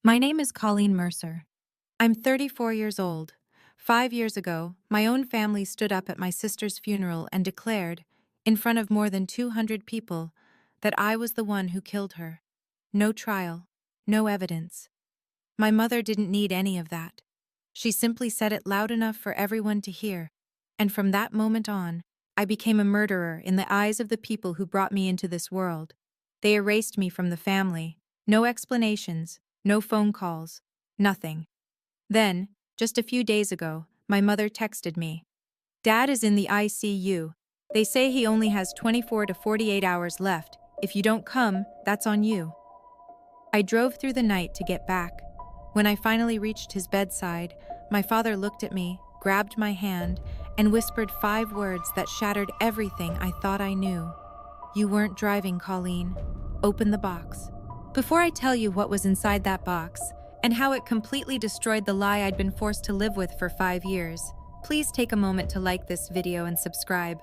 My name is Colleen Mercer. I'm 34 years old. 5 years ago, my own family stood up at my sister's funeral and declared, in front of more than 200 people, that I was the one who killed her. No trial, no evidence. My mother didn't need any of that. She simply said it loud enough for everyone to hear, and from that moment on, I became a murderer in the eyes of the people who brought me into this world. They erased me from the family. No explanations, no phone calls, nothing. Then, just a few days ago, my mother texted me. Dad is in the ICU. They say he only has 24 to 48 hours left. If you don't come, that's on you. I drove through the night to get back. When I finally reached his bedside, my father looked at me, grabbed my hand, and whispered 5 words that shattered everything I thought I knew. You weren't driving, Colleen. Open the box. Before I tell you what was inside that box, and how it completely destroyed the lie I'd been forced to live with for 5 years, please take a moment to like this video and subscribe.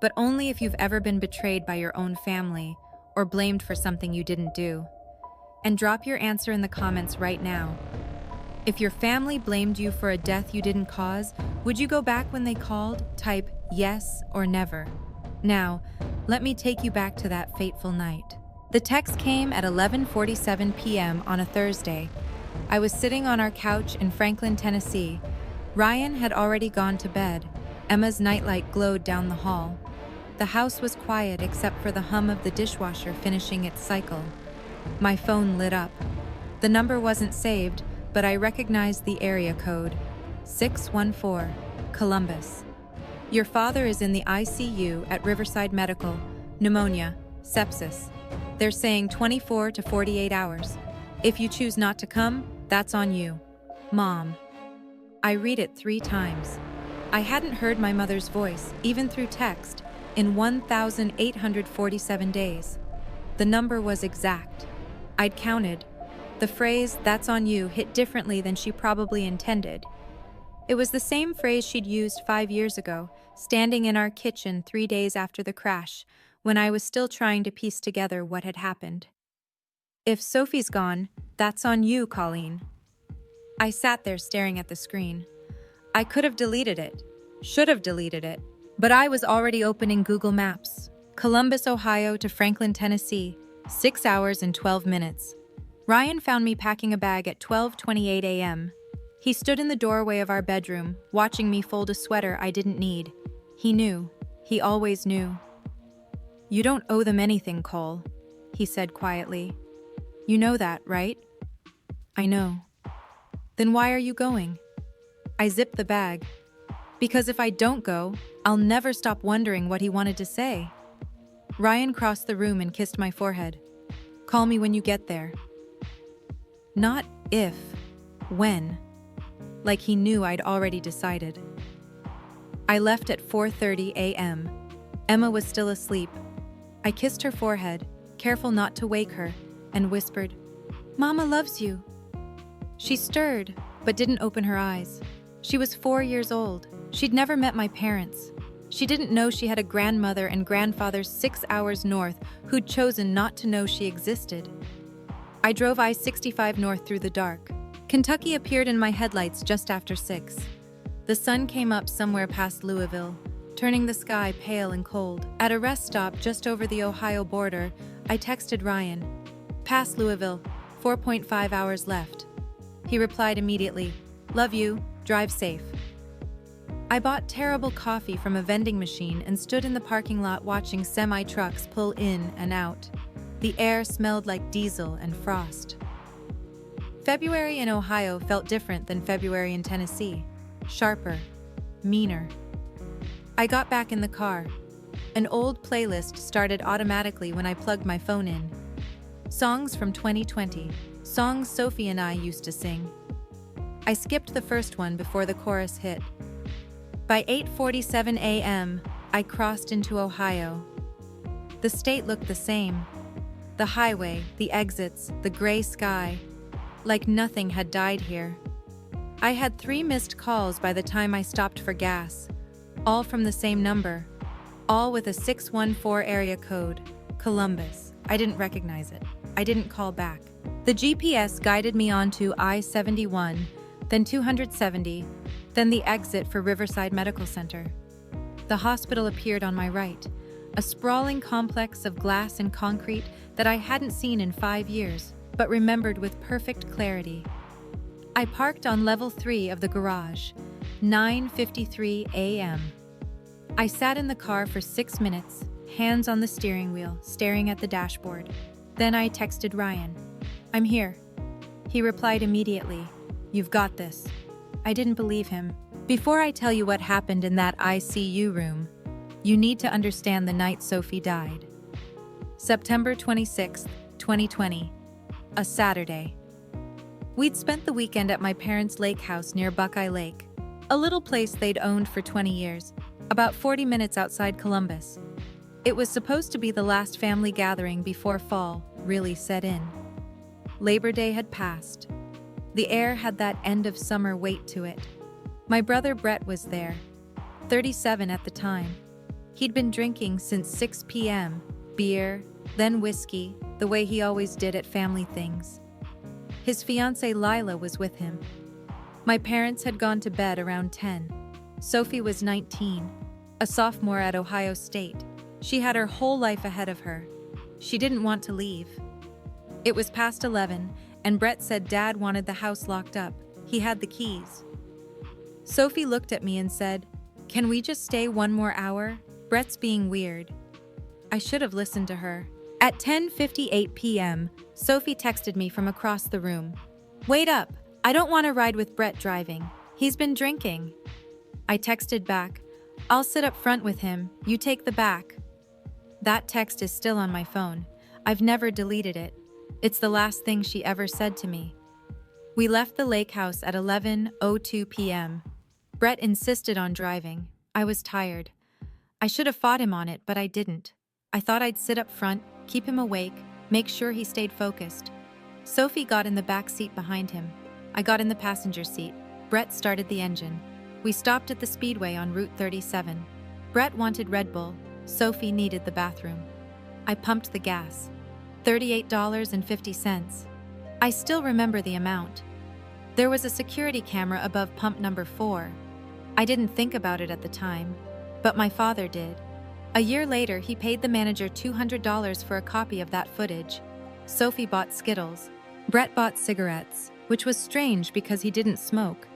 But only if you've ever been betrayed by your own family, or blamed for something you didn't do. And drop your answer in the comments right now. If your family blamed you for a death you didn't cause, would you go back when they called? Type yes or never. Now, let me take you back to that fateful night. The text came at 11:47 p.m. on a Thursday. I was sitting on our couch in Franklin, Tennessee. Ryan had already gone to bed. Emma's nightlight glowed down the hall. The house was quiet except for the hum of the dishwasher finishing its cycle. My phone lit up. The number wasn't saved, but I recognized the area code. 614, Columbus. Your father is in the ICU at Riverside Medical. Pneumonia, sepsis. They're saying 24 to 48 hours. If you choose not to come, that's on you. Mom. I read it 3 times. I hadn't heard my mother's voice, even through text, in 1,847 days. The number was exact. I'd counted. The phrase, that's on you, hit differently than she probably intended. It was the same phrase she'd used 5 years ago, standing in our kitchen 3 days after the crash, when I was still trying to piece together what had happened. If Sophie's gone, that's on you, Colleen. I sat there staring at the screen. I could have deleted it, should have deleted it, but I was already opening Google Maps. Columbus, Ohio to Franklin, Tennessee, 6 hours and 12 minutes. Ryan found me packing a bag at 12:28 a.m. He stood in the doorway of our bedroom, watching me fold a sweater I didn't need. He knew. He always knew. You don't owe them anything, Cole, he said quietly. You know that, right? I know. Then why are you going? I zipped the bag. Because if I don't go, I'll never stop wondering what he wanted to say. Ryan crossed the room and kissed my forehead. Call me when you get there. Not if, when. Like he knew I'd already decided. I left at 4:30 a.m. Emma was still asleep. I kissed her forehead, careful not to wake her, and whispered, Mama loves you. She stirred, but didn't open her eyes. She was 4 years old. She'd never met my parents. She didn't know she had a grandmother and grandfather 6 hours north who'd chosen not to know she existed. I drove I-65 north through the dark. Kentucky appeared in my headlights just after 6. The sun came up somewhere past Louisville, turning the sky pale and cold. At a rest stop just over the Ohio border, I texted Ryan. Past Louisville, 4.5 hours left. He replied immediately, Love you, drive safe. I bought terrible coffee from a vending machine and stood in the parking lot watching semi-trucks pull in and out. The air smelled like diesel and frost. February in Ohio felt different than February in Tennessee. Sharper, meaner. I got back in the car. An old playlist started automatically when I plugged my phone in. Songs from 2020, songs Sophie and I used to sing. I skipped the first one before the chorus hit. By 8:47 a.m., I crossed into Ohio. The state looked the same. The highway, the exits, the gray sky, like nothing had died here. I had 3 missed calls by the time I stopped for gas, all from the same number, all with a 614 area code, Columbus. I didn't recognize it. I didn't call back. The GPS guided me onto I-71, then 270, then the exit for Riverside Medical Center. The hospital appeared on my right, a sprawling complex of glass and concrete that I hadn't seen in 5 years, but remembered with perfect clarity. I parked on level 3 of the garage, 9:53 a.m. I sat in the car for 6 minutes, hands on the steering wheel, staring at the dashboard. Then I texted Ryan. "I'm here." He replied immediately, "You've got this." I didn't believe him. Before I tell you what happened in that ICU room, you need to understand the night Sophie died. September 26, 2020, a Saturday. We'd spent the weekend at my parents' lake house near Buckeye Lake, a little place they'd owned for 20 years, about 40 minutes outside Columbus. It was supposed to be the last family gathering before fall really set in. Labor Day had passed. The air had that end of summer weight to it. My brother Brett was there, 37 at the time. He'd been drinking since 6 p.m., beer, then whiskey, the way he always did at family things. His fiancée Lila was with him. My parents had gone to bed around 10. Sophie was 19, a sophomore at Ohio State. She had her whole life ahead of her. She didn't want to leave. It was past 11, and Brett said Dad wanted the house locked up. He had the keys. Sophie looked at me and said, "Can we just stay one more hour? Brett's being weird." I should have listened to her. At 10:58 p.m., Sophie texted me from across the room. "Wait up, I don't want to ride with Brett driving. He's been drinking." I texted back, "I'll sit up front with him, you take the back." That text is still on my phone. I've never deleted it. It's the last thing she ever said to me. We left the lake house at 11:02 p.m. Brett insisted on driving. I was tired. I should have fought him on it, but I didn't. I thought I'd sit up front, keep him awake, make sure he stayed focused. Sophie got in the back seat behind him. I got in the passenger seat. Brett started the engine. We stopped at the speedway on Route 37. Brett wanted Red Bull. Sophie needed the bathroom. I pumped the gas. $38.50. I still remember the amount. There was a security camera above pump number 4. I didn't think about it at the time, but my father did. A year later, he paid the manager $200 for a copy of that footage. Sophie bought Skittles. Brett bought cigarettes, which was strange because he didn't smoke.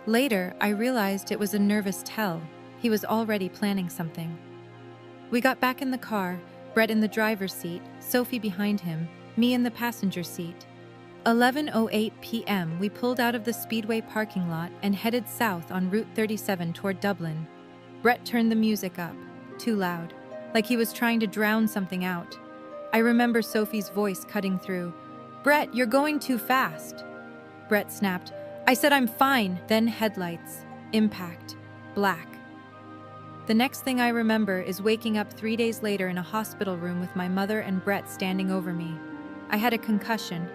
Later, I realized it was a nervous tell. He was already planning something. We got back in the car, Brett in the driver's seat, Sophie behind him, me in the passenger seat. 11:08 p.m. we pulled out of the Speedway parking lot and headed south on Route 37 toward Dublin. Brett turned the music up, too loud, like he was trying to drown something out. I remember Sophie's voice cutting through. "Brett, you're going too fast." Brett snapped. I said I'm fine. Then headlights, impact, black. The next thing I remember is waking up 3 days later in a hospital room with my mother and Brett standing over me. I had a concussion.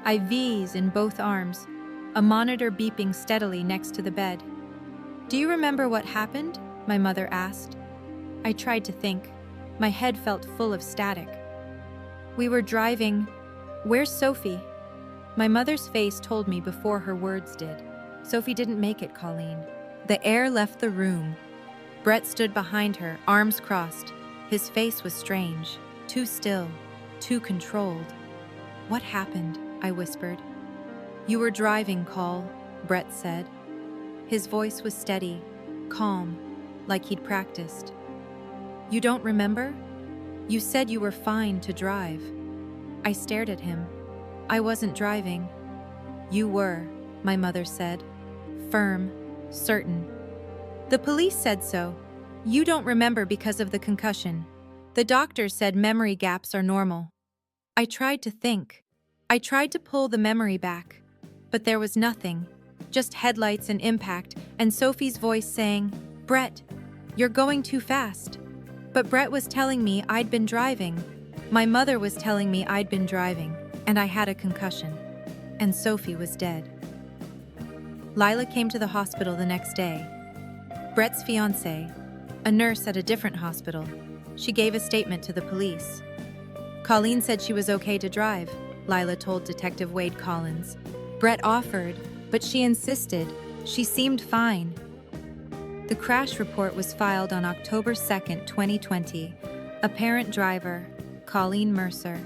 IVs in both arms, a monitor beeping steadily next to the bed. "Do you remember what happened?" my mother asked. I tried to think. My head felt full of static. "We were driving. Where's Sophie?" My mother's face told me before her words did. "Sophie didn't make it, Colleen." The air left the room. Brett stood behind her, arms crossed. His face was strange, too still, too controlled. "What happened?" I whispered. "You were driving, Col," Brett said. His voice was steady, calm, like he'd practiced. "You don't remember? You said you were fine to drive." I stared at him. "I wasn't driving." "You were," my mother said. Firm, certain. "The police said so. You don't remember because of the concussion. The doctor said memory gaps are normal." I tried to think. I tried to pull the memory back, but there was nothing, just headlights and impact, and Sophie's voice saying, "Brett, you're going too fast." But Brett was telling me I'd been driving. My mother was telling me I'd been driving, and I had a concussion. And Sophie was dead. Lila came to the hospital the next day. Brett's fiancée, a nurse at a different hospital. She gave a statement to the police. Colleen said she was okay to drive. Lila told Detective Wade Collins. Brett offered, but she insisted. She seemed fine. The crash report was filed on October 2, 2020. Apparent driver, Colleen Mercer.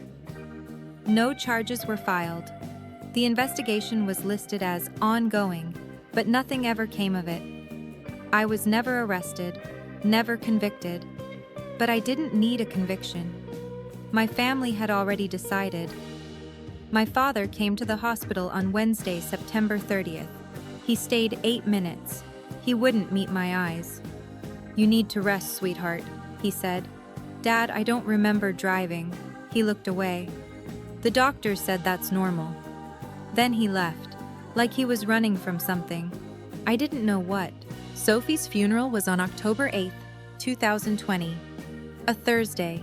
No charges were filed. The investigation was listed as ongoing, but nothing ever came of it. I was never arrested, never convicted, but I didn't need a conviction. My family had already decided. My father came to the hospital on Wednesday, September 30th. He stayed 8 minutes. He wouldn't meet my eyes. "You need to rest, sweetheart," he said. "Dad, I don't remember driving." He looked away. "The doctor said that's normal." Then he left, like he was running from something. I didn't know what. Sophie's funeral was on October 8, 2020. A Thursday,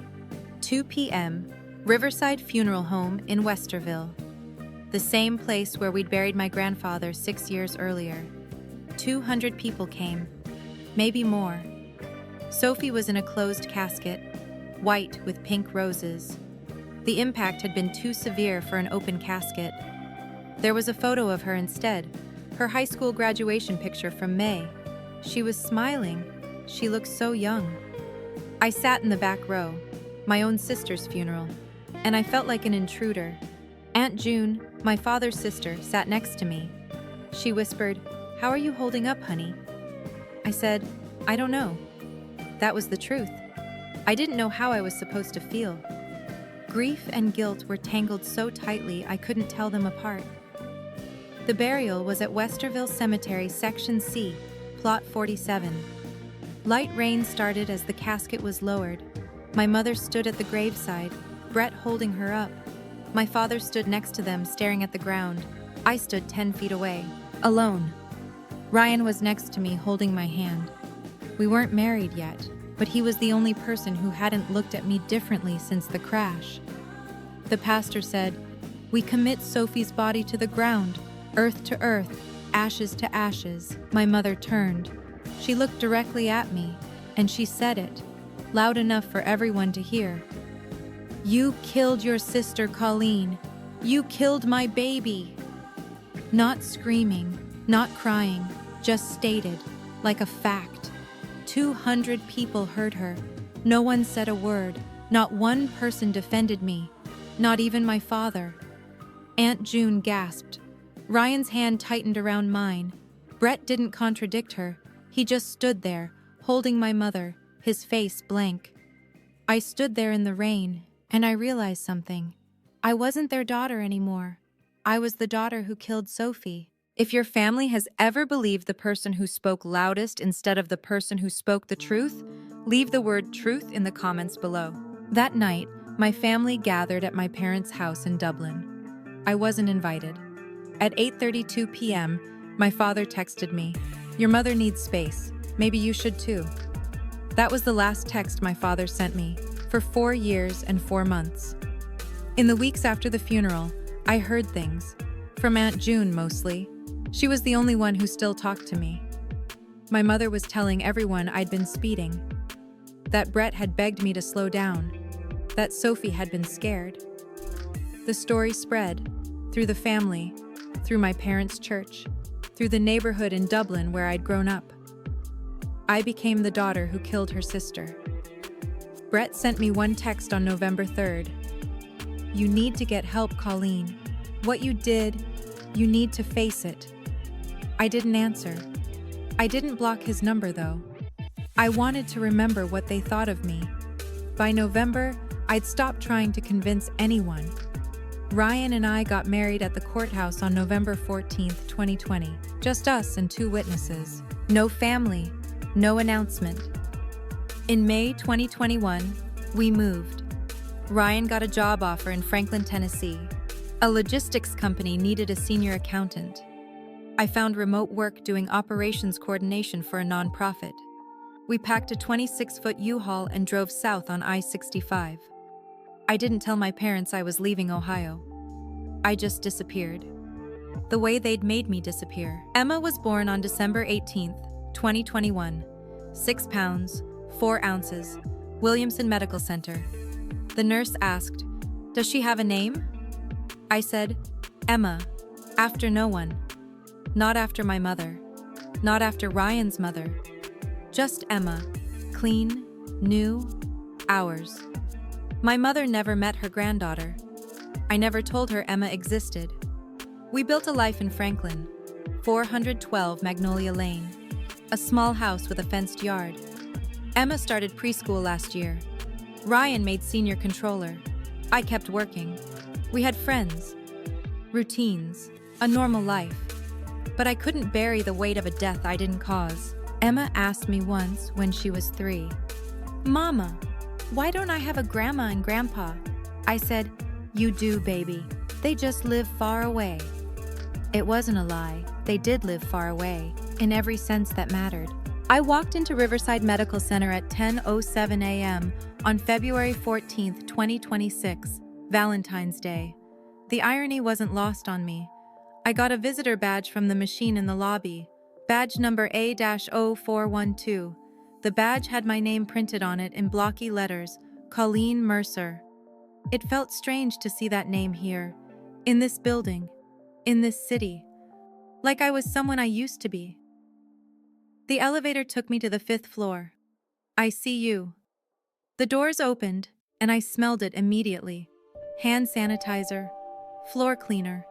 2 p.m., Riverside Funeral Home in Westerville. The same place where we'd buried my grandfather 6 years earlier. 200 people came, maybe more. Sophie was in a closed casket, white with pink roses. The impact had been too severe for an open casket. There was a photo of her instead, her high school graduation picture from May. She was smiling. She looked so young. I sat in the back row, my own sister's funeral, and I felt like an intruder. Aunt June, my father's sister, sat next to me. She whispered, "How are you holding up, honey?" I said, "I don't know." That was the truth. I didn't know how I was supposed to feel. Grief and guilt were tangled so tightly I couldn't tell them apart. The burial was at Westerville Cemetery, Section C, Plot 47. Light rain started as the casket was lowered. My mother stood at the graveside, Brett holding her up. My father stood next to them, staring at the ground. I stood 10 feet away, alone. Ryan was next to me, holding my hand. We weren't married yet, but he was the only person who hadn't looked at me differently since the crash. The pastor said, "We commit Sophie's body to the ground, earth to earth, ashes to ashes." My mother turned. She looked directly at me, and she said it, loud enough for everyone to hear. "You killed your sister, Colleen. You killed my baby." Not screaming, not crying, just stated, like a fact. 200 people heard her. No one said a word. Not one person defended me. Not even my father. Aunt June gasped. Ryan's hand tightened around mine. Brett didn't contradict her. He just stood there, holding my mother, his face blank. I stood there in the rain, and I realized something. I wasn't their daughter anymore. I was the daughter who killed Sophie. If your family has ever believed the person who spoke loudest instead of the person who spoke the truth, leave the word truth in the comments below. That night, my family gathered at my parents' house in Dublin. I wasn't invited. At 8:32 p.m., my father texted me, "Your mother needs space. Maybe you should too." That was the last text my father sent me, for 4 years and 4 months. In the weeks after the funeral, I heard things. From Aunt June, mostly. She was the only one who still talked to me. My mother was telling everyone I'd been speeding. That Brett had begged me to slow down. That Sophie had been scared. The story spread, through the family, through my parents' church, through the neighborhood in Dublin where I'd grown up. I became the daughter who killed her sister. Brett sent me one text on November 3rd. "You need to get help, Colleen. What you did, you need to face it." I didn't answer. I didn't block his number, though. I wanted to remember what they thought of me. By November, I'd stopped trying to convince anyone. Ryan and I got married at the courthouse on November 14th, 2020. Just us and 2 witnesses. No family, no announcement. In May 2021, we moved. Ryan got a job offer in Franklin, Tennessee. A logistics company needed a senior accountant. I found remote work doing operations coordination for a nonprofit. We packed a 26-foot U-Haul and drove south on I-65. I didn't tell my parents I was leaving Ohio. I just disappeared. The way they'd made me disappear. Emma was born on December 18th, 2021. 6 pounds, 4 ounces, Williamson Medical Center. The nurse asked, "Does she have a name?" I said, "Emma, after no one. Not after my mother. Not after Ryan's mother. Just Emma. Clean, new, ours." My mother never met her granddaughter. I never told her Emma existed. We built a life in Franklin, 412 Magnolia Lane, a small house with a fenced yard. Emma started preschool last year. Ryan made senior controller. I kept working. We had friends, routines, a normal life. But I couldn't bury the weight of a death I didn't cause. Emma asked me once when she was 3, "Mama, why don't I have a grandma and grandpa?" I said, "You do, baby. They just live far away." It wasn't a lie. They did live far away, in every sense that mattered. I walked into Riverside Medical Center at 10:07 a.m. on February 14, 2026, Valentine's Day. The irony wasn't lost on me. I got a visitor badge from the machine in the lobby, badge number A-0412. The badge had my name printed on it in blocky letters, Colleen Mercer. It felt strange to see that name here, in this building, in this city, like I was someone I used to be. The elevator took me to the 5th floor. I see you. The doors opened, and I smelled it immediately. Hand sanitizer, floor cleaner.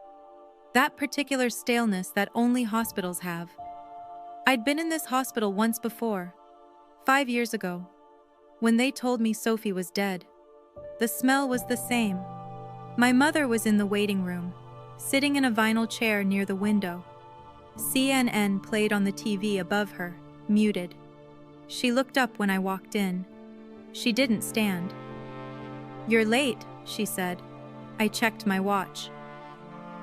That particular staleness that only hospitals have. I'd been in this hospital once before, 5 years ago, when they told me Sophie was dead. The smell was the same. My mother was in the waiting room, sitting in a vinyl chair near the window. CNN played on the TV above her, muted. She looked up when I walked in. She didn't stand. "You're late," she said. I checked my watch.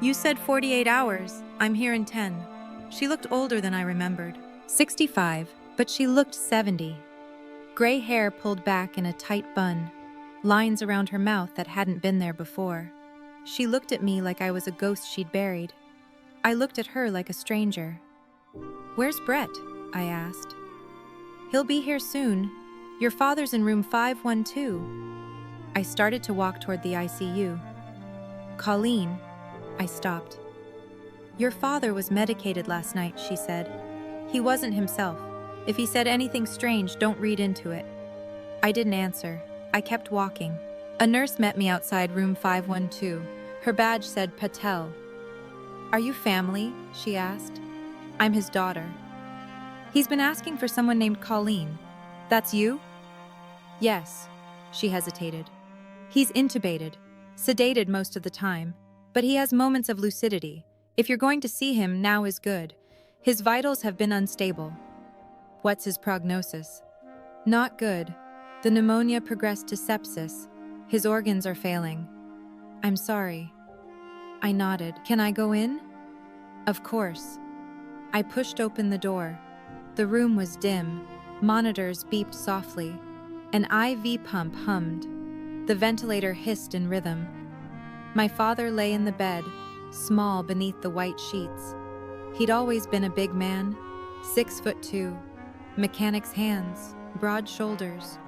"You said 48 hours. I'm here in 10. She looked older than I remembered. 65, but she looked 70. Gray hair pulled back in a tight bun, lines around her mouth that hadn't been there before. She looked at me like I was a ghost she'd buried. I looked at her like a stranger. "Where's Brett?" I asked. "He'll be here soon. Your father's in room 512. I started to walk toward the ICU. "Colleen," I stopped. "Your father was medicated last night," she said. "He wasn't himself. If he said anything strange, don't read into it." I didn't answer. I kept walking. A nurse met me outside room 512. Her badge said Patel. "Are you family?" she asked. "I'm his daughter." "He's been asking for someone named Colleen. That's you?" "Yes." She hesitated. "He's intubated, sedated most of the time, but he has moments of lucidity. If you're going to see him, now is good. His vitals have been unstable." "What's his prognosis?" "Not good. The pneumonia progressed to sepsis. His organs are failing." "I'm sorry." I nodded. "Can I go in?" "Of course." I pushed open the door. The room was dim. Monitors beeped softly. An IV pump hummed. The ventilator hissed in rhythm. My father lay in the bed, small beneath the white sheets. He'd always been a big man, 6'2", mechanic's hands, broad shoulders,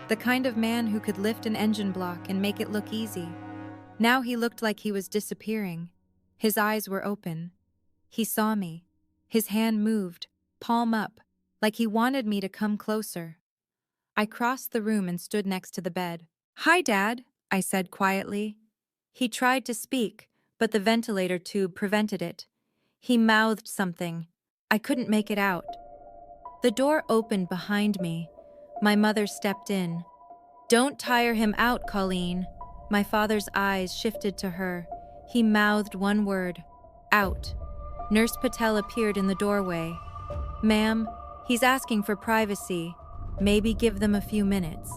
the kind of man who could lift an engine block and make it look easy. Now he looked like he was disappearing. His eyes were open. He saw me. His hand moved, palm up, like he wanted me to come closer. I crossed the room and stood next to the bed. "Hi, Dad," I said quietly. He tried to speak, but the ventilator tube prevented it. He mouthed something. I couldn't make it out. The door opened behind me. My mother stepped in. "Don't tire him out, Colleen." My father's eyes shifted to her. He mouthed one word, "Out." Nurse Patel appeared in the doorway. "Ma'am, he's asking for privacy. Maybe give them a few minutes."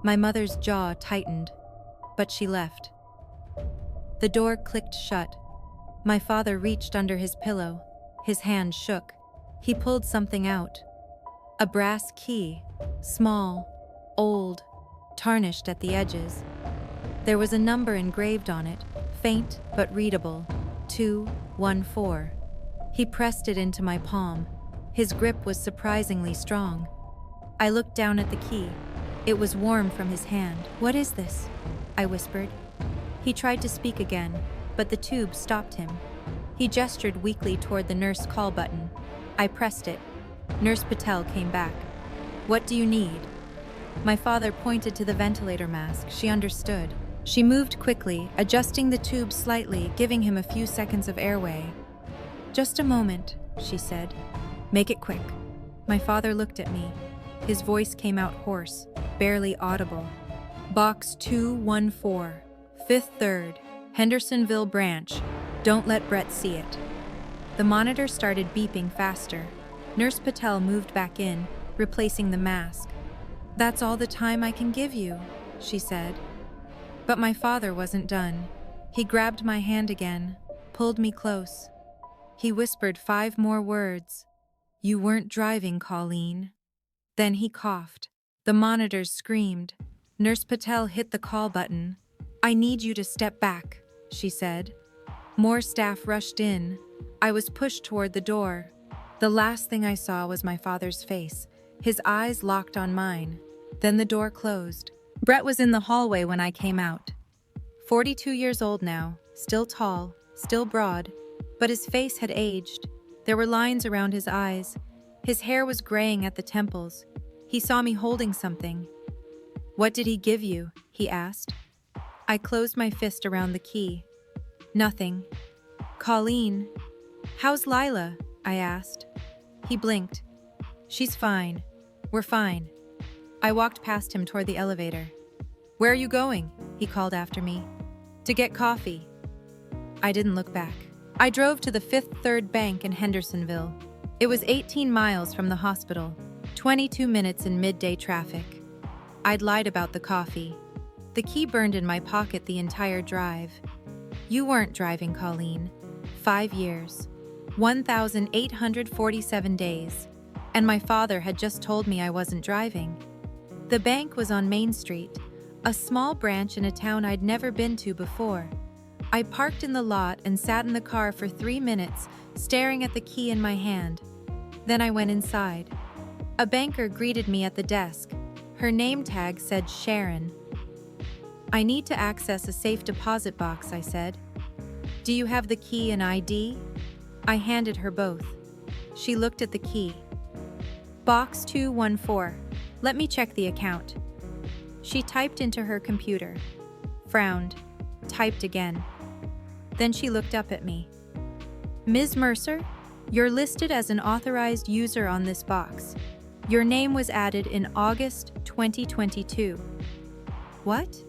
My mother's jaw tightened, but she left. The door clicked shut. My father reached under his pillow. His hand shook. He pulled something out. A brass key, small, old, tarnished at the edges. There was a number engraved on it, faint but readable, 214. He pressed it into my palm. His grip was surprisingly strong. I looked down at the key. It was warm from his hand. "What is this?" I whispered. He tried to speak again, but the tube stopped him. He gestured weakly toward the nurse call button. I pressed it. Nurse Patel came back. "What do you need?" My father pointed to the ventilator mask. She understood. She moved quickly, adjusting the tube slightly, giving him a few seconds of airway. "Just a moment," she said. "Make it quick." My father looked at me. His voice came out hoarse, barely audible. "Box 214, 5th 3rd, Hendersonville branch. Don't let Brett see it." The monitor started beeping faster. Nurse Patel moved back in, replacing the mask. "That's all the time I can give you," she said. But my father wasn't done. He grabbed my hand again, pulled me close. He whispered 5 more words. "You weren't driving, Colleen." Then he coughed. The monitors screamed. Nurse Patel hit the call button. "I need you to step back," she said. More staff rushed in. I was pushed toward the door. The last thing I saw was my father's face, his eyes locked on mine. Then the door closed. Brett was in the hallway when I came out. 42 years old now, still tall, still broad, but his face had aged. There were lines around his eyes. His hair was graying at the temples. He saw me holding something. "What did he give you?" he asked. I closed my fist around the key. "Nothing." "Colleen, how's Lila?" I asked. He blinked. "She's fine. We're fine." I walked past him toward the elevator. "Where are you going?" he called after me. "To get coffee." I didn't look back. I drove to the 5th 3rd Bank in Hendersonville. It was 18 miles from the hospital, 22 minutes in midday traffic. I'd lied about the coffee. The key burned in my pocket the entire drive. "You weren't driving, Colleen. 5 years. 1,847 days. And my father had just told me I wasn't driving." The bank was on Main Street, a small branch in a town I'd never been to before. I parked in the lot and sat in the car for 3 minutes, staring at the key in my hand. Then I went inside. A banker greeted me at the desk. Her name tag said Sharon. "I need to access a safe deposit box," I said. "Do you have the key and ID?" I handed her both. She looked at the key. "Box 214. Let me check the account." She typed into her computer, frowned, typed again. Then she looked up at me. "Ms. Mercer, you're listed as an authorized user on this box. Your name was added in August 2022. "What?"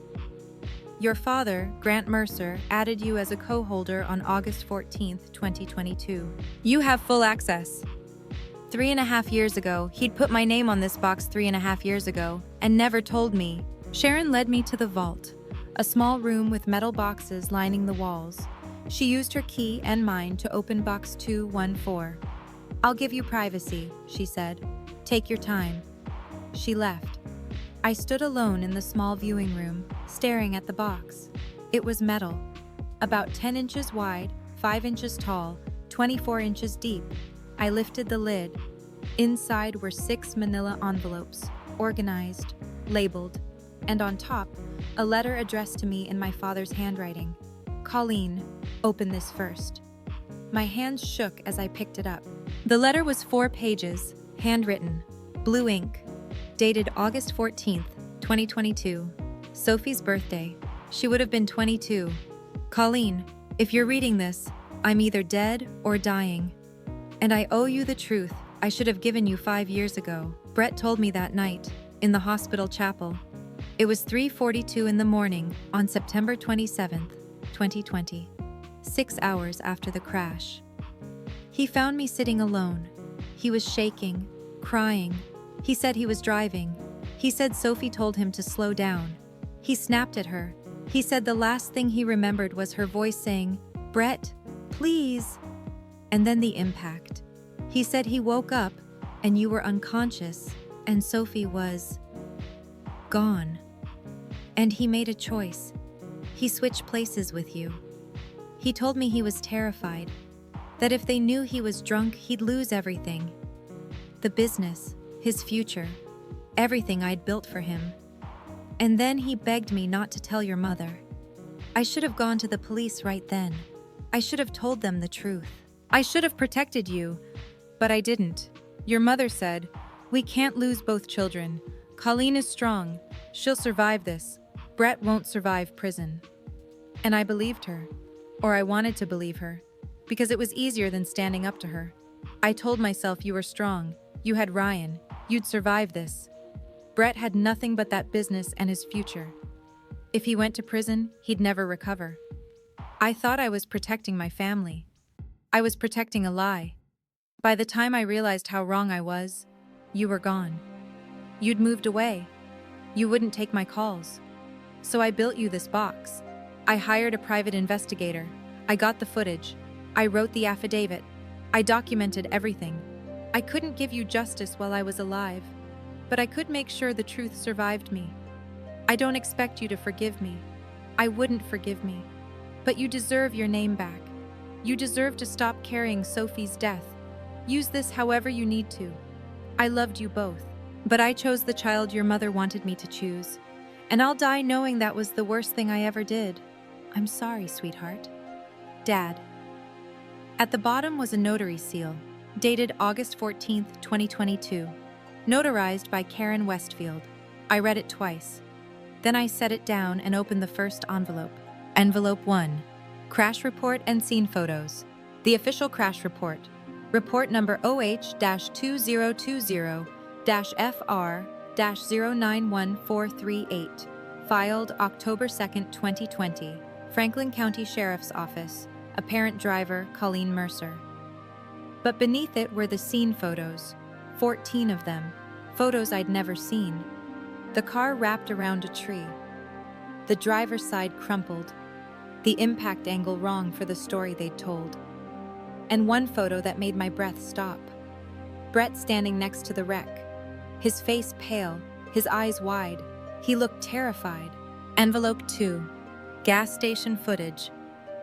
"Your father, Grant Mercer, added you as a co-holder on August 14th, 2022. You have full access." 3.5 years ago, he'd put my name on this box 3.5 years ago, and never told me. Sharon led me to the vault, a small room with metal boxes lining the walls. She used her key and mine to open box 214. "I'll give you privacy," she said. "Take your time." She left. I stood alone in the small viewing room, staring at the box. It was metal, about 10 inches wide, 5 inches tall, 24 inches deep. I lifted the lid. Inside were 6 manila envelopes, organized, labeled, and on top, a letter addressed to me in my father's handwriting. "Colleen, open this first." My hands shook as I picked it up. The letter was 4 pages, handwritten, blue ink, dated August 14th, 2022. Sophie's birthday. She would have been 22. "Colleen, if you're reading this, I'm either dead or dying. And I owe you the truth I should have given you 5 years ago." Brett told me that night, in the hospital chapel. It was 3:42 in the morning on September 27th, 2020, 6 hours after the crash. He found me sitting alone. He was shaking, crying. He said he was driving. He said Sophie told him to slow down. He snapped at her. He said the last thing he remembered was her voice saying, "Brett, please." And then the impact. He said he woke up and you were unconscious and Sophie was gone. And he made a choice. He switched places with you. He told me he was terrified, that if they knew he was drunk, he'd lose everything. The business, his future, everything I'd built for him. And then he begged me not to tell your mother. I should have gone to the police right then. I should have told them the truth. I should have protected you, but I didn't. Your mother said, "We can't lose both children. Colleen is strong. She'll survive this. Brett won't survive prison." And I believed her. Or I wanted to believe her, because it was easier than standing up to her. I told myself you were strong. You had Ryan. You'd survive this. Brett had nothing but that business and his future. If he went to prison, he'd never recover. I thought I was protecting my family. I was protecting a lie. By the time I realized how wrong I was, you were gone. You'd moved away. You wouldn't take my calls. So I built you this box. I hired a private investigator. I got the footage. I wrote the affidavit. I documented everything. I couldn't give you justice while I was alive, but I could make sure the truth survived me. I don't expect you to forgive me. I wouldn't forgive me. But you deserve your name back. You deserve to stop carrying Sophie's death. Use this however you need to. I loved you both, but I chose the child your mother wanted me to choose. And I'll die knowing that was the worst thing I ever did. I'm sorry, sweetheart. Dad. At the bottom was a notary seal, dated August 14th, 2022, notarized by Karen Westfield. I read it twice. Then I set it down and opened the first envelope. Envelope 1. Crash report and scene photos. The official crash report. Report number OH-2020-FR-091438. Filed October 2nd, 2020. Franklin County Sheriff's Office. Apparent driver, Colleen Mercer. But beneath it were the scene photos. 14 of them. Photos I'd never seen. The car wrapped around a tree. The driver's side crumpled. The impact angle wrong for the story they'd told. And one photo that made my breath stop. Brett standing next to the wreck. His face pale, his eyes wide. He looked terrified. Envelope 2. Gas station footage.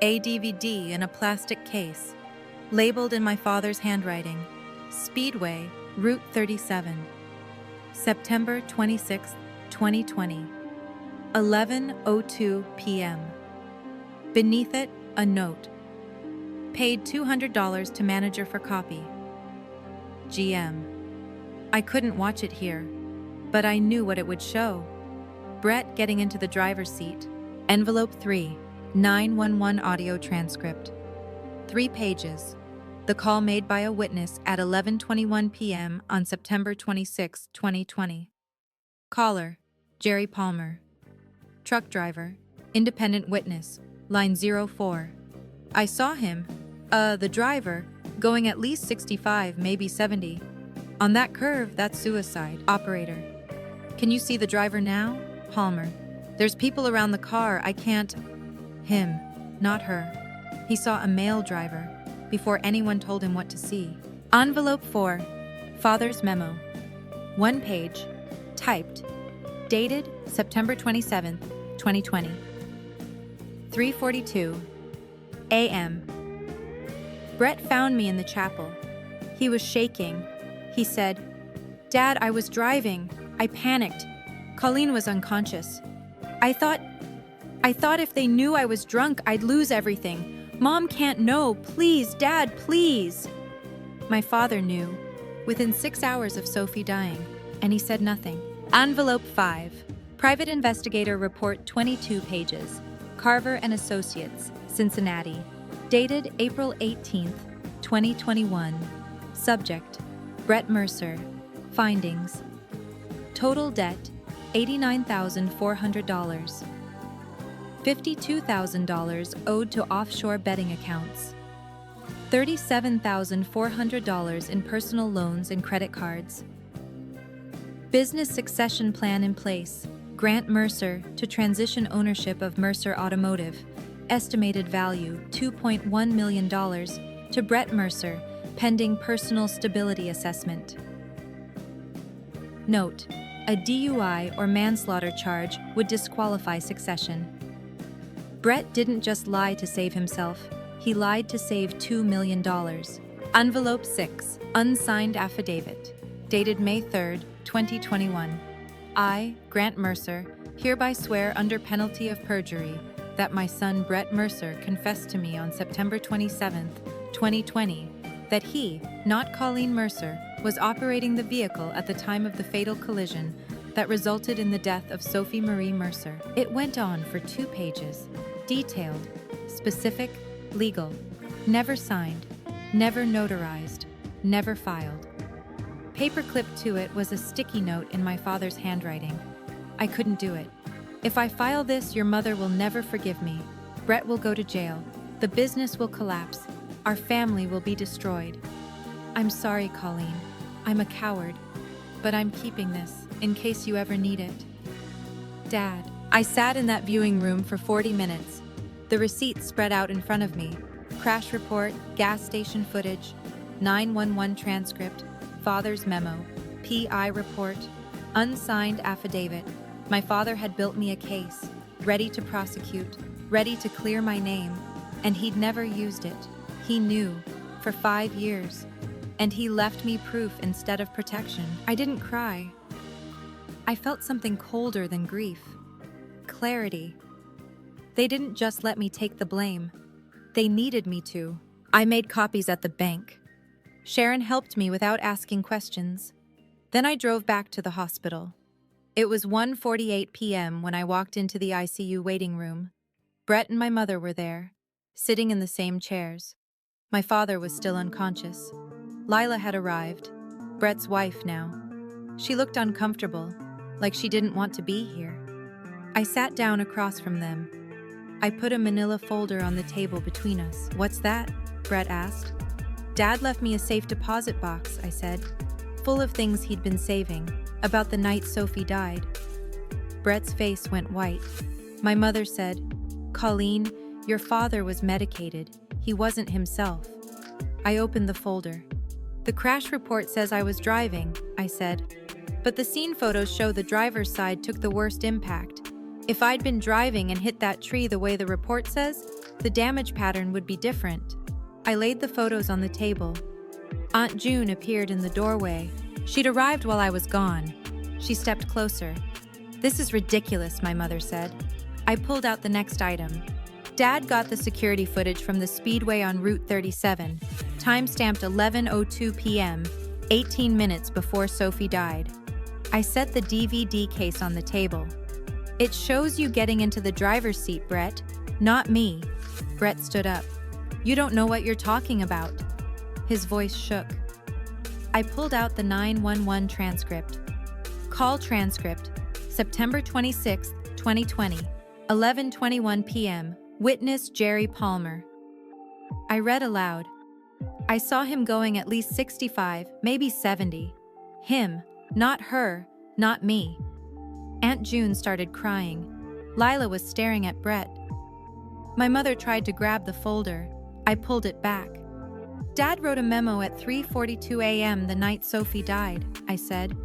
A DVD in a plastic case. Labeled in my father's handwriting. Speedway, Route 37. September 26, 2020. 11:02 p.m. Beneath it, a note. Paid $200 to manager for copy. GM. I couldn't watch it here, but I knew what it would show. Brett getting into the driver's seat. Envelope 3. 911 audio transcript. 3 pages. The call made by a witness at 11:21 p.m. on September 26, 2020. Caller, Jerry Palmer. Truck driver, independent witness, line 04. I saw him, the driver, going at least 65, maybe 70. On that curve, that's suicide. Operator. Can you see the driver now? Palmer. There's people around the car, I can't. Him, not her. He saw a male driver before anyone told him what to see. Envelope 4. Father's memo. 1 page. Typed. Dated September 27th, 2020. 3:42 a.m. Brett found me in the chapel. He was shaking. He said, "Dad, I was driving. I panicked. Colleen was unconscious. I thought if they knew I was drunk, I'd lose everything. Mom can't know. Please, Dad, please." My father knew, within 6 hours of Sophie dying, and he said nothing. Envelope 5. Private Investigator Report 22 pages. Carver and Associates, Cincinnati. Dated April 18th, 2021. Subject, Brett Mercer. Findings. Total debt, $89,400. $52,000 owed to offshore betting accounts. $37,400 in personal loans and credit cards. Business succession plan in place. Grant Mercer to transition ownership of Mercer Automotive. Estimated value $2.1 million to Brett Mercer, pending personal stability assessment. Note: a DUI or manslaughter charge would disqualify succession. Brett didn't just lie to save himself, he lied to save $2 million. Envelope 6. Unsigned affidavit. Dated May 3rd, 2021. I, Grant Mercer, hereby swear under penalty of perjury that my son Brett Mercer confessed to me on September 27, 2020, that he, not Colleen Mercer, was operating the vehicle at the time of the fatal collision that resulted in the death of Sophie Marie Mercer. It went on for 2 pages, detailed, specific, legal, never signed, never notarized, never filed. Paperclipped to it was a sticky note in my father's handwriting. I couldn't do it. If I file this, your mother will never forgive me. Brett will go to jail. The business will collapse. Our family will be destroyed. I'm sorry, Colleen. I'm a coward. But I'm keeping this, in case you ever need it. Dad. I sat in that viewing room for 40 minutes. The receipts spread out in front of me. Crash report, gas station footage, 911 transcript, father's memo, PI report, unsigned affidavit. My father had built me a case, ready to prosecute, ready to clear my name, and he'd never used it. He knew, for 5 years, and he left me proof instead of protection. I didn't cry. I felt something colder than grief. Clarity. They didn't just let me take the blame. They needed me to. I made copies at the bank. Sharon helped me without asking questions. Then I drove back to the hospital. It was 1:48 p.m. when I walked into the ICU waiting room. Brett and my mother were there, sitting in the same chairs. My father was still unconscious. Lila had arrived, Brett's wife now. She looked uncomfortable, like she didn't want to be here. I sat down across from them. I put a manila folder on the table between us. What's that? Brett asked. Dad left me a safe deposit box, I said, full of things he'd been saving, about the night Sophie died. Brett's face went white. My mother said, Colleen, your father was medicated. He wasn't himself. I opened the folder. The crash report says I was driving, I said. But the scene photos show the driver's side took the worst impact. If I'd been driving and hit that tree the way the report says, the damage pattern would be different. I laid the photos on the table. Aunt June appeared in the doorway. She'd arrived while I was gone. She stepped closer. This is ridiculous, my mother said. I pulled out the next item. Dad got the security footage from the speedway on Route 37, time-stamped 11:02 p.m., 18 minutes before Sophie died. I set the DVD case on the table. It shows you getting into the driver's seat, Brett, not me. Brett stood up. You don't know what you're talking about. His voice shook. I pulled out the 911 transcript. Call transcript, September 26, 2020, 11:21 p.m., witness Jerry Palmer. I read aloud. I saw him going at least 65, maybe 70. Him, not her, not me. Aunt June started crying. Lila was staring at Brett. My mother tried to grab the folder. I pulled it back. Dad wrote a memo at 3:42 a.m. the night Sophie died, I said.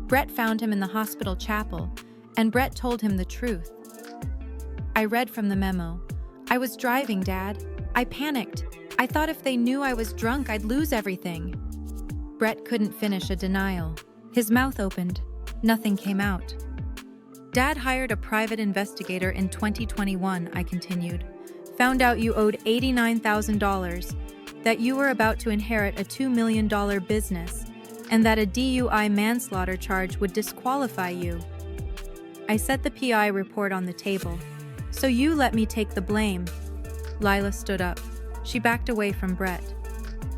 Brett found him in the hospital chapel, and Brett told him the truth. I read from the memo. I was driving, Dad. I panicked. I thought if they knew I was drunk, I'd lose everything. Brett couldn't finish a denial. His mouth opened. Nothing came out. Dad hired a private investigator in 2021, I continued. Found out you owed $89,000, that you were about to inherit a $2 million business, and that a DUI manslaughter charge would disqualify you. I set the PI report on the table. So you let me take the blame. Lila stood up. She backed away from Brett.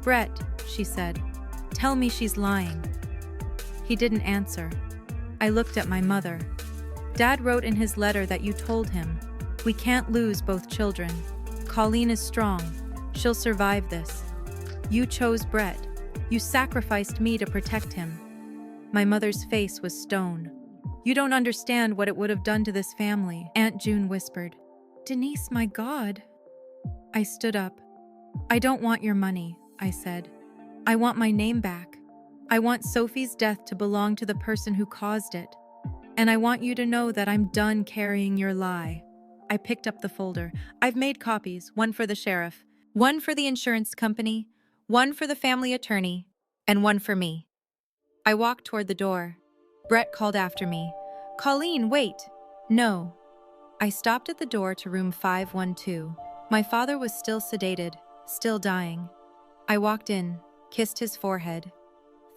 Brett, she said, tell me she's lying. He didn't answer. I looked at my mother. Dad wrote in his letter that you told him, we can't lose both children. Colleen is strong. She'll survive this. You chose Brett. You sacrificed me to protect him. My mother's face was stone. You don't understand what it would have done to this family, Aunt June whispered. Denise, my God. I stood up. I don't want your money, I said. I want my name back. I want Sophie's death to belong to the person who caused it. And I want you to know that I'm done carrying your lie. I picked up the folder. I've made copies, one for the sheriff, one for the insurance company, one for the family attorney, and one for me. I walked toward the door. Brett called after me. Colleen, wait. No. I stopped at the door to room 512. My father was still sedated, still dying. I walked in, kissed his forehead.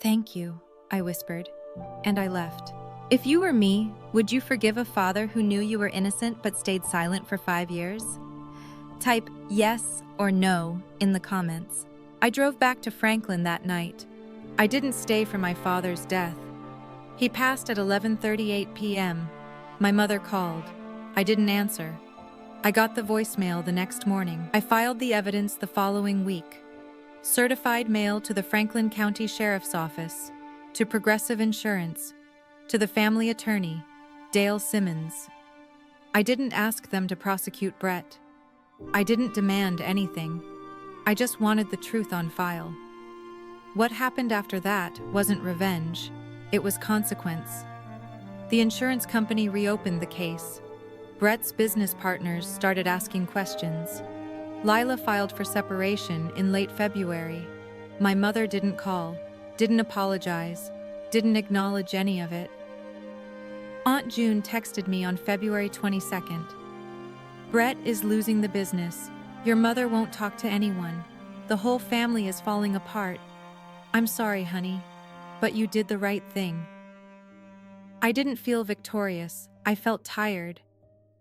"Thank you," I whispered, and I left. If you were me, would you forgive a father who knew you were innocent but stayed silent for 5 years? Type yes or no in the comments. I drove back to Franklin that night. I didn't stay for my father's death. He passed at 11:38 p.m. My mother called. I didn't answer. I got the voicemail the next morning. I filed the evidence the following week. Certified mail to the Franklin County Sheriff's Office, to Progressive Insurance, to the family attorney, Dale Simmons. I didn't ask them to prosecute Brett. I didn't demand anything. I just wanted the truth on file. What happened after that wasn't revenge, it was consequence. The insurance company reopened the case. Brett's business partners started asking questions. Lila filed for separation in late February. My mother didn't call, didn't apologize, didn't acknowledge any of it. Aunt June texted me on February 22nd. "Brett is losing the business. Your mother won't talk to anyone. The whole family is falling apart. I'm sorry, honey, but you did the right thing." I didn't feel victorious. I felt tired,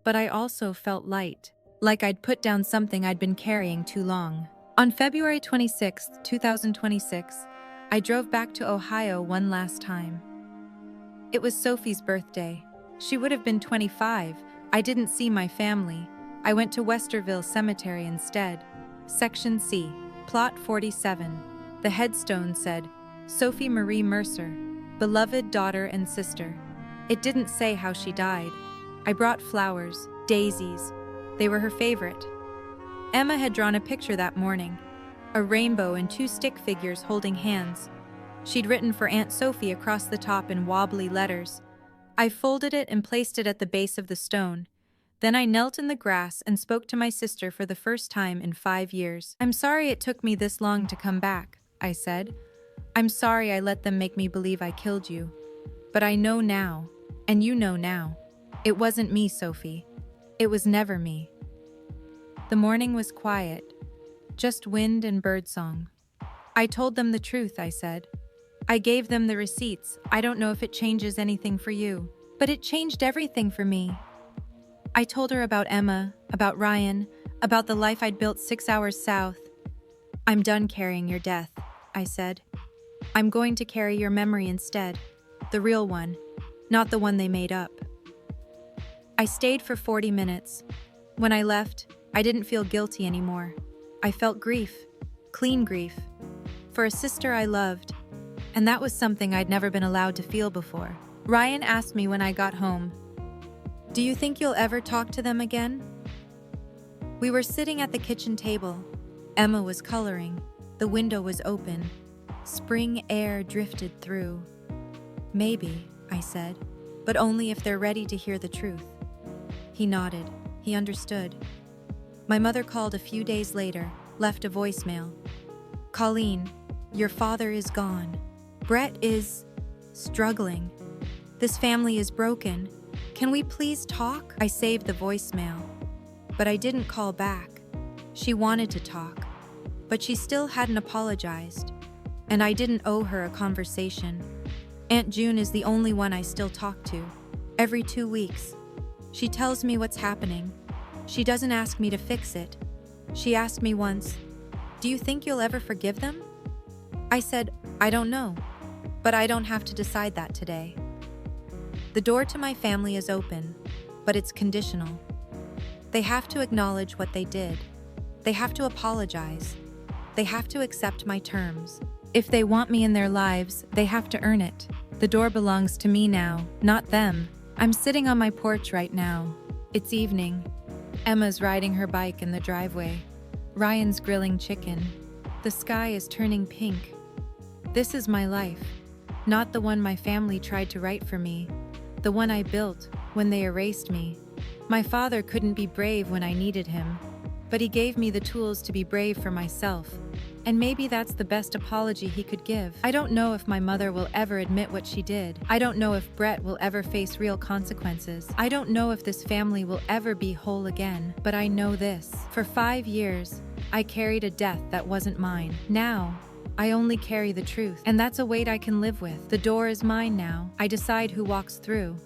but I also felt light, like I'd put down something I'd been carrying too long. On February 26, 2026, I drove back to Ohio one last time. It was Sophie's birthday. She would have been 25. I didn't see my family. I went to Westerville Cemetery instead. Section C, Plot 47. The headstone said, "Sophie Marie Mercer, beloved daughter and sister." It didn't say how she died. I brought flowers, daisies. They were her favorite. Emma had drawn a picture that morning, a rainbow and 2 stick figures holding hands. She'd written for Aunt Sophie across the top in wobbly letters. I folded it and placed it at the base of the stone. Then I knelt in the grass and spoke to my sister for the first time in 5 years. "I'm sorry it took me this long to come back," I said. "I'm sorry I let them make me believe I killed you. But I know now, and you know now. It wasn't me, Sophie. It was never me." The morning was quiet, just wind and birdsong. "I told them the truth," I said. "I gave them the receipts. I don't know if it changes anything for you, but it changed everything for me." I told her about Emma, about Ryan, about the life I'd built 6 hours south. "I'm done carrying your death," I said. "I'm going to carry your memory instead, the real one, not the one they made up." I stayed for 40 minutes. When I left, I didn't feel guilty anymore. I felt grief, clean grief, for a sister I loved, and that was something I'd never been allowed to feel before. Ryan asked me when I got home, "Do you think you'll ever talk to them again?" We were sitting at the kitchen table. Emma was coloring. The window was open. Spring air drifted through. "Maybe," I said, "but only if they're ready to hear the truth." He nodded. He understood. My mother called a few days later, left a voicemail. "Colleen, your father is gone. Brett is struggling. This family is broken. Can we please talk?" I saved the voicemail, but I didn't call back. She wanted to talk, but she still hadn't apologized, and I didn't owe her a conversation. Aunt June is the only one I still talk to, every 2 weeks. She tells me what's happening. She doesn't ask me to fix it. She asked me once, "Do you think you'll ever forgive them?" I said, "I don't know, but I don't have to decide that today." The door to my family is open, but it's conditional. They have to acknowledge what they did. They have to apologize. They have to accept my terms. If they want me in their lives, they have to earn it. The door belongs to me now, not them. I'm sitting on my porch right now. It's evening. Emma's riding her bike in the driveway. Ryan's grilling chicken. The sky is turning pink. This is my life, not the one my family tried to write for me, the one I built when they erased me. My father couldn't be brave when I needed him, but he gave me the tools to be brave for myself. And maybe that's the best apology he could give. I don't know if my mother will ever admit what she did. I don't know if Brett will ever face real consequences. I don't know if this family will ever be whole again. But I know this. For 5 years, I carried a death that wasn't mine. Now, I only carry the truth. And that's a weight I can live with. The door is mine now. I decide who walks through.